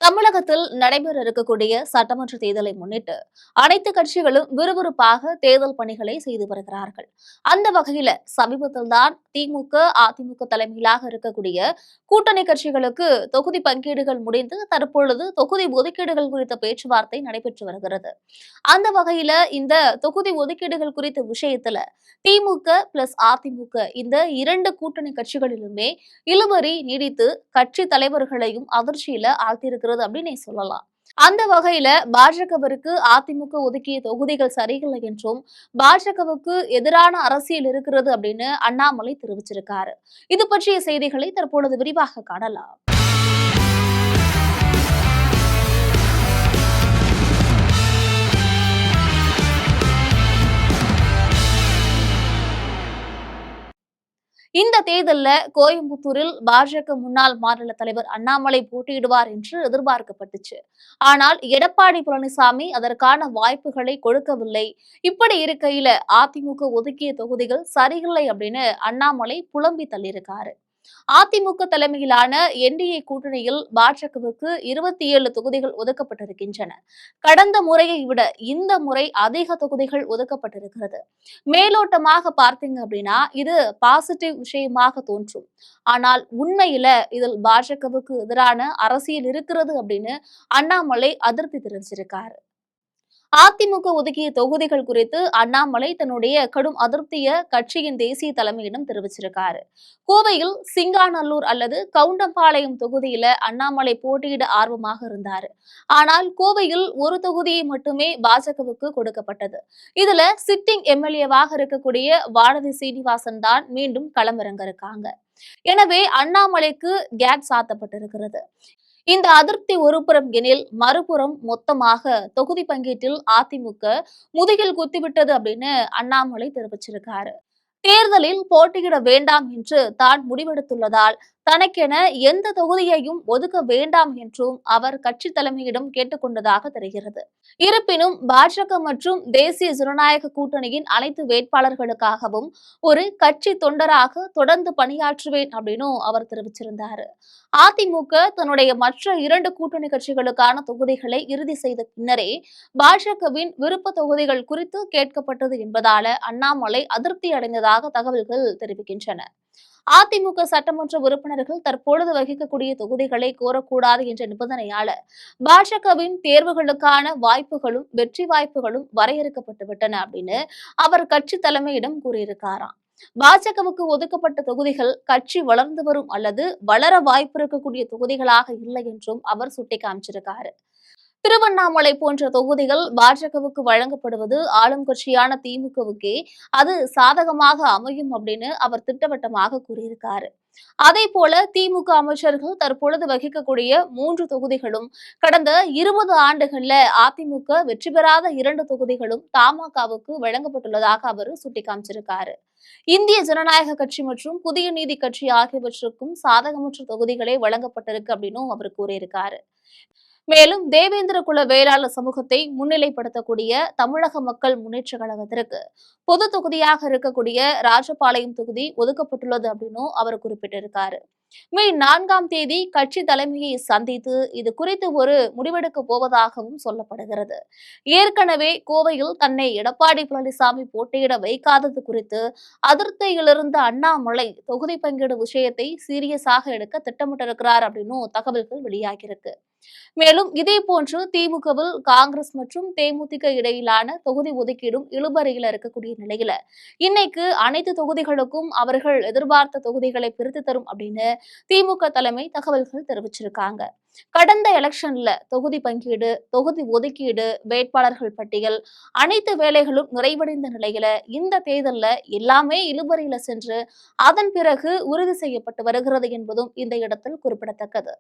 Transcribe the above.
தமிழகத்தில் நடைபெற இருக்கக்கூடிய சட்டமன்ற தேர்தலை முன்னிட்டு அனைத்து கட்சிகளும் விறுவிறுப்பாக தேர்தல் பணிகளை செய்து வருகிறார்கள். அந்த வகையில சமீபத்தில் தான் திமுக, அதிமுக தலைமையிலாக இருக்கக்கூடிய கூட்டணி கட்சிகளுக்கு தொகுதி பங்கீடுகள் முடிந்து தற்பொழுது தொகுதி ஒதுக்கீடுகள் குறித்த பேச்சுவார்த்தை நடைபெற்று வருகிறது. அந்த வகையில இந்த தொகுதி ஒதுக்கீடுகள் குறித்த விஷயத்துல திமுக பிளஸ் அதிமுக இந்த இரண்டு கூட்டணி கட்சிகளிலுமே இழுபறி நீடித்து கட்சி தலைவர்களையும் அதிர்ச்சியில ஆழ்த்தியிருக்கிறது அப்படின்னு சொல்லலாம். அந்த வகையில பாஜகவிற்கு அதிமுக ஒதுக்கிய தொகுதிகள் சரியில்லை என்றும் பாஜகவுக்கு எதிரான அரசியல் இருக்கிறது அப்படின்னு அண்ணாமலை தெரிவிச்சிருக்காரு. இது பற்றிய செய்திகளை தற்பொழுது விரிவாக காணலாம். இந்த தேர்தல்ல கோயம்புத்தூரில் பாஜக முன்னாள் மாநில தலைவர் அண்ணாமலை போட்டியிடுவார் என்று எதிர்பார்க்கப்பட்டுச்சு. ஆனால் எடப்பாடி பழனிசாமி அதற்கான வாய்ப்புகளை கொடுக்கவில்லை. இப்படி இருக்கையில அதிமுக ஒதுக்கிய தொகுதிகள் சரியில்லை அப்படின்னு அண்ணாமலை புலம்பி தள்ளியிருக்காரு. அதிமுக தலைமையிலான என்டிஏ கூட்டணியில் பாஜகவுக்கு 27 தொகுதிகள் ஒதுக்கப்பட்டிருக்கின்றன. கடந்த முறையை விட இந்த முறை அதிக தொகுதிகள் ஒதுக்கப்பட்டிருக்கிறது. மேலோட்டமாக பார்த்தீங்க அப்படின்னா இது பாசிட்டிவ் விஷயமாக தோன்றும். ஆனால் உண்மையில இதில் பாஜகவுக்கு எதிரான அரசியல் இருக்கிறது அப்படின்னு அண்ணாமலை அதிருப்தி தெரிவிச்சிருக்காரு. அதிமுக ஒதுக்கிய தொகுதிகள் குறித்து அண்ணாமலை தன்னுடைய கடும் அதிருப்திய கட்சியின் தேசிய தலைமையிடம் தெரிவிச்சிருக்காரு. கோவையில் சிங்காநல்லூர் அல்லது கவுண்டம்பாளையம் தொகுதியில அண்ணாமலை போட்டியிட ஆர்வமாக இருந்தாரு. ஆனால் கோவையில் ஒரு தொகுதியை மட்டுமே பாஜகவுக்கு கொடுக்கப்பட்டது. இதுல சிட்டிங் எம்எல்ஏவாக இருக்கக்கூடிய வானதி சீனிவாசன் தான் மீண்டும் களமிறங்க இருக்காங்க. எனவே அண்ணாமலைக்கு கேட் சாத்தப்பட்டிருக்கிறது. இந்த அதிருப்தி ஒருபுறம் எனில் மறுபுறம் மொத்தமாக தொகுதி பங்கீட்டில் அதிமுக முதுகில் குத்திவிட்டது அப்படின்னு அண்ணாமலை தெரிவிச்சிருக்காரு. தேர்தலில் போட்டியிட வேண்டாம் என்று தான் முடிவெடுத்துள்ளதால் தனக்கென எந்த தொகுதியையும் ஒதுக்க வேண்டாம் என்றும் அவர் கட்சி தலைமையிடம் கேட்டுக்கொண்டதாக தெரிகிறது. இருப்பினும் பாஜக மற்றும் தேசிய ஜனநாயக கூட்டணியின் அனைத்து வேட்பாளர்களுக்காகவும் ஒரு கட்சி தொண்டராக தொடர்ந்து பணியாற்றுவேன் அப்படின்னு அவர் தெரிவிச்சிருந்தாரு. அதிமுக தன்னுடைய மற்ற இரண்டு கூட்டணி கட்சிகளுக்கான தொகுதிகளை இறுதி செய்த பின்னரே பாஜகவின் விருப்ப தொகுதிகள் குறித்து கேட்கப்பட்டது என்பதால அண்ணாமலை அதிருப்தி அடைந்ததாக தகவல்கள் தெரிவிக்கின்றன. அதிமுக சட்டமன்ற உறுப்பினர்கள் தற்பொழுது வகிக்கக்கூடிய தொகுதிகளை கோரக்கூடாது என்ற நிபந்தனையால பாஜகவின் தேர்வுகளுக்கான வாய்ப்புகளும் வெற்றி வாய்ப்புகளும் வரையறுக்கப்பட்டுவிட்டன அப்படின்னு அவர் கட்சி தலைமையிடம் கூறியிருக்காராம். பாஜகவுக்கு ஒதுக்கப்பட்ட தொகுதிகள் கட்சி வளர்ந்து வரும் அல்லது வளர வாய்ப்பு இருக்கக்கூடிய தொகுதிகளாக இல்லை என்றும் அவர் சுட்டிக்காமிச்சிருக்காரு. திருவண்ணாமலை போன்ற தொகுதிகள் பாஜகவுக்கு வழங்கப்படுவது ஆளும் கட்சியான திமுகவுக்கே அது சாதகமாக அமையும் அப்படின்னு அவர் திட்டவட்டமாக கூறியிருக்காரு. அதே போல திமுக அமைச்சர்கள் தற்பொழுது வகிக்கக்கூடிய 3 தொகுதிகளும் கடந்த 20 ஆண்டுகள்ல அதிமுக வெற்றி பெறாத 2 தொகுதிகளும் தமாகவுக்கு வழங்கப்பட்டுள்ளதாக அவர் சுட்டிக்காமிச்சிருக்காரு. இந்திய ஜனநாயக கட்சி மற்றும் புதிய நீதி கட்சி ஆகியவற்றுக்கும் சாதகமற்ற தொகுதிகளே வழங்கப்பட்டிருக்கு அப்படின்னு அவர் கூறியிருக்காரு. மேலும் தேவேந்திர குல வேளாளர் சமூகத்தை முன்னிலைப்படுத்தக்கூடிய தமிழக மக்கள் முன்னேற்ற கழகத்திற்கு பொது தொகுதியாக இருக்கக்கூடிய ராஜபாளையம் தொகுதி ஒதுக்கப்பட்டுள்ளது அப்படின்னும் அவர் குறிப்பிட்டிருக்காரு. மே 4ஆம் தேதி கட்சி தலைமையை சந்தித்து இது குறித்து ஒரு முடிவெடுக்க போவதாகவும் சொல்லப்படுகிறது. ஏற்கனவே கோவையில் தன்னை எடப்பாடி பழனிசாமி போட்டியிட வைக்காதது குறித்து அதிருப்தியில் இருந்த அண்ணாமலை தொகுதி பங்கீடு விஷயத்தை சீரியஸாக எடுக்க திட்டமிட்டிருக்கிறார் அப்படின்னு தகவல்கள் வெளியாகியிருக்கு. மேலும் இதே போன்று திமுகவில் காங்கிரஸ் மற்றும் தேமுதிக இடையிலான தொகுதி ஒதுக்கீடும் இழுபறியில் இருக்கக்கூடிய நிலையில இன்னைக்கு அனைத்து தொகுதிகளுக்கும் அவர்கள் எதிர்பார்த்த தொகுதிகளை பிரித்து தரும் அப்படின்னு திமுக தலைமை தகவல்கள் தெரிவிச்சிருக்காங்க. கடந்த எலெக்ஷன்ல தொகுதி பங்கீடு, தொகுதி ஒதுக்கீடு, வேட்பாளர்கள் பட்டியல் அனைத்து வேலைகளும் நிறைவடைந்த நிலையில இந்த தேர்தல்ல எல்லாமே இழுபறியில சென்று அதன் பிறகு உறுதி செய்யப்பட்டு வருகிறது என்பதும் இந்த இடத்தில் குறிப்பிடத்தக்கது.